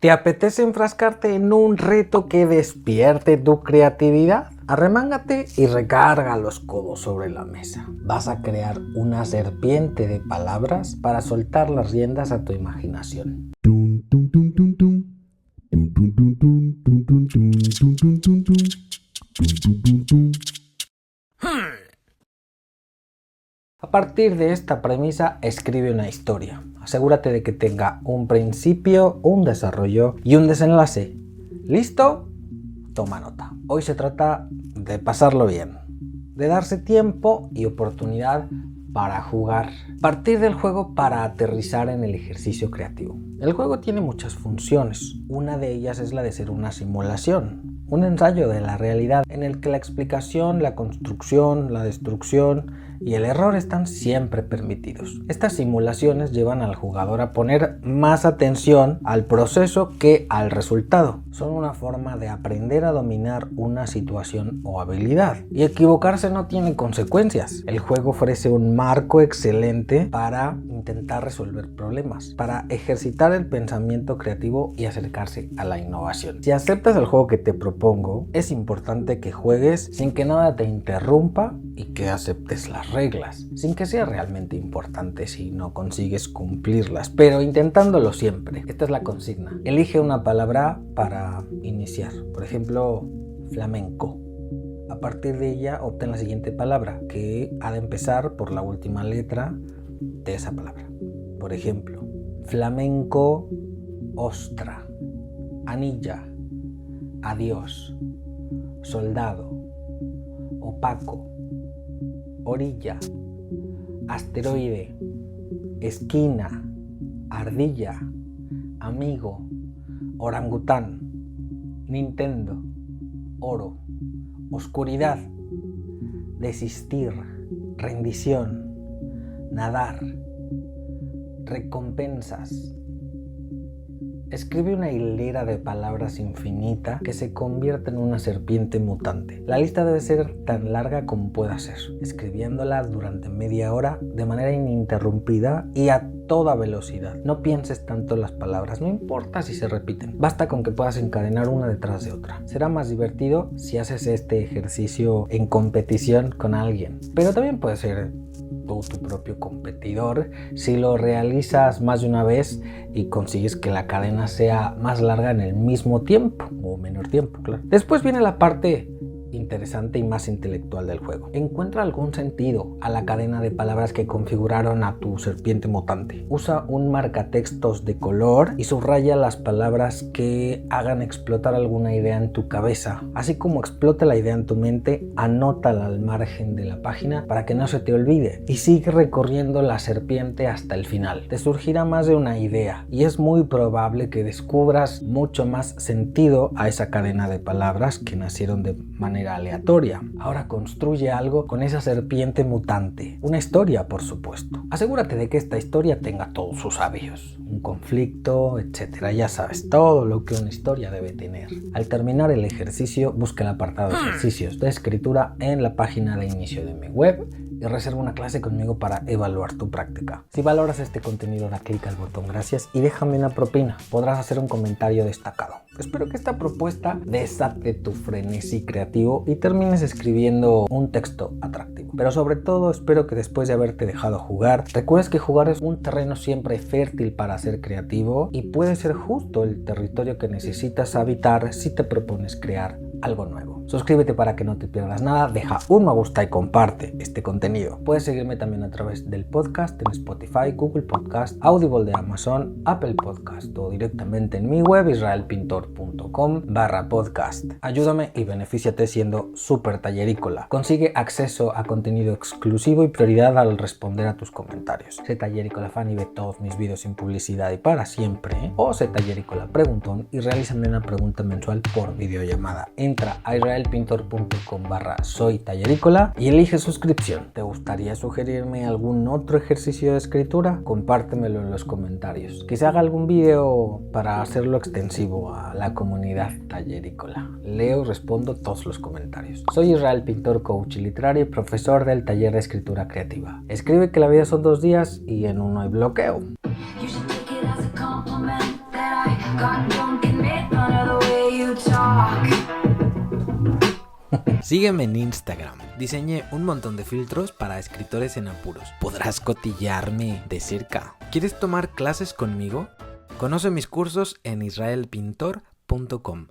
¿Te apetece enfrascarte en un reto que despierte tu creatividad? Arremángate y recarga los codos sobre la mesa. Vas a crear una serpiente de palabras para soltar las riendas a tu imaginación. A partir de esta premisa, escribe una historia. Asegúrate de que tenga un principio, un desarrollo y un desenlace. ¿Listo? Toma nota. Hoy se trata de pasarlo bien, de darse tiempo y oportunidad para jugar. Partir del juego para aterrizar en el ejercicio creativo. El juego tiene muchas funciones. Una de ellas es la de ser una simulación, un ensayo de la realidad en el que la explicación, la construcción, la destrucción y el error están siempre permitidos. Estas simulaciones llevan al jugador a poner más atención al proceso que al resultado. Son una forma de aprender a dominar una situación o habilidad. Y equivocarse no tiene consecuencias. El juego ofrece un marco excelente para intentar resolver problemas, para ejercitar el pensamiento creativo y acercarse a la innovación. Si aceptas el juego que te propongo, es importante que juegues sin que nada te interrumpa y que aceptes las reglas, sin que sea realmente importante si no consigues cumplirlas, pero intentándolo siempre. Esta es la consigna. Elige una palabra para iniciar. Por ejemplo, flamenco. A partir de ella, obtén la siguiente palabra, que ha de empezar por la última letra de esa palabra. Por ejemplo, flamenco, ostra, anilla, adiós, soldado, opaco, orilla, asteroide, esquina, ardilla, amigo, orangután, Nintendo, oro, oscuridad, desistir, rendición, nadar, recompensas. Escribe una hilera de palabras infinita que se convierte en una serpiente mutante. La lista debe ser tan larga como pueda ser, escribiéndola durante media hora de manera ininterrumpida y a toda velocidad. No pienses tanto en las palabras, no importa si se repiten. Basta con que puedas encadenar una detrás de otra. Será más divertido si haces este ejercicio en competición con alguien, pero también puede ser tú tu propio competidor si lo realizas más de una vez y consigues que la cadena sea más larga en el mismo tiempo o menor tiempo, claro. Después viene la parte interesante y más intelectual del juego. Encuentra algún sentido a la cadena de palabras que configuraron a tu serpiente mutante. Usa un marcatextos de color y subraya las palabras que hagan explotar alguna idea en tu cabeza. Así como explota la idea en tu mente, anótala al margen de la página para que no se te olvide y sigue recorriendo la serpiente hasta el final. Te surgirá más de una idea y es muy probable que descubras mucho más sentido a esa cadena de palabras que nacieron de manera aleatoria. Ahora construye algo con esa serpiente mutante. Una historia, por supuesto. Asegúrate de que esta historia tenga todos sus avisos, un conflicto, etcétera. Ya sabes, todo lo que una historia debe tener. Al terminar el ejercicio, busca el apartado de ejercicios de escritura en la página de inicio de mi web y reserva una clase conmigo para evaluar tu práctica. Si valoras este contenido, da clic al botón gracias y déjame una propina. Podrás hacer un comentario destacado. Espero que esta propuesta desate tu frenesí creativo y termines escribiendo un texto atractivo. Pero sobre todo espero que después de haberte dejado jugar, recuerdes que jugar es un terreno siempre fértil para ser creativo y puede ser justo el territorio que necesitas habitar si te propones crear algo nuevo. Suscríbete para que no te pierdas nada, deja un me gusta y comparte este contenido. Puedes seguirme también a través del podcast en Spotify, Google Podcast, Audible de Amazon, Apple Podcast o directamente en mi web israelpintor.com/podcast. Ayúdame y benefíciate siendo súper tallerícola. Consigue acceso a contenido exclusivo y prioridad al responder a tus comentarios. Sé tallerícola fan y ve todos mis vídeos sin publicidad y para siempre. O sé tallerícola preguntón y realízame una pregunta mensual por videollamada. Entra a israelpintor.com/soy tallerícola y elige suscripción. ¿Te gustaría sugerirme algún otro ejercicio de escritura? Compártemelo en los comentarios. Quizá haga algún video para hacerlo extensivo a la comunidad tallerícola. Leo y respondo todos los comentarios. Soy Israel Pintor, coach literario y profesor del taller de escritura creativa. Escribe que la vida son 2 días y en uno hay bloqueo. Sígueme en Instagram. Diseñé un montón de filtros para escritores en apuros. Podrás cotillarme de cerca. ¿Quieres tomar clases conmigo? Conoce mis cursos en israelpintor.com.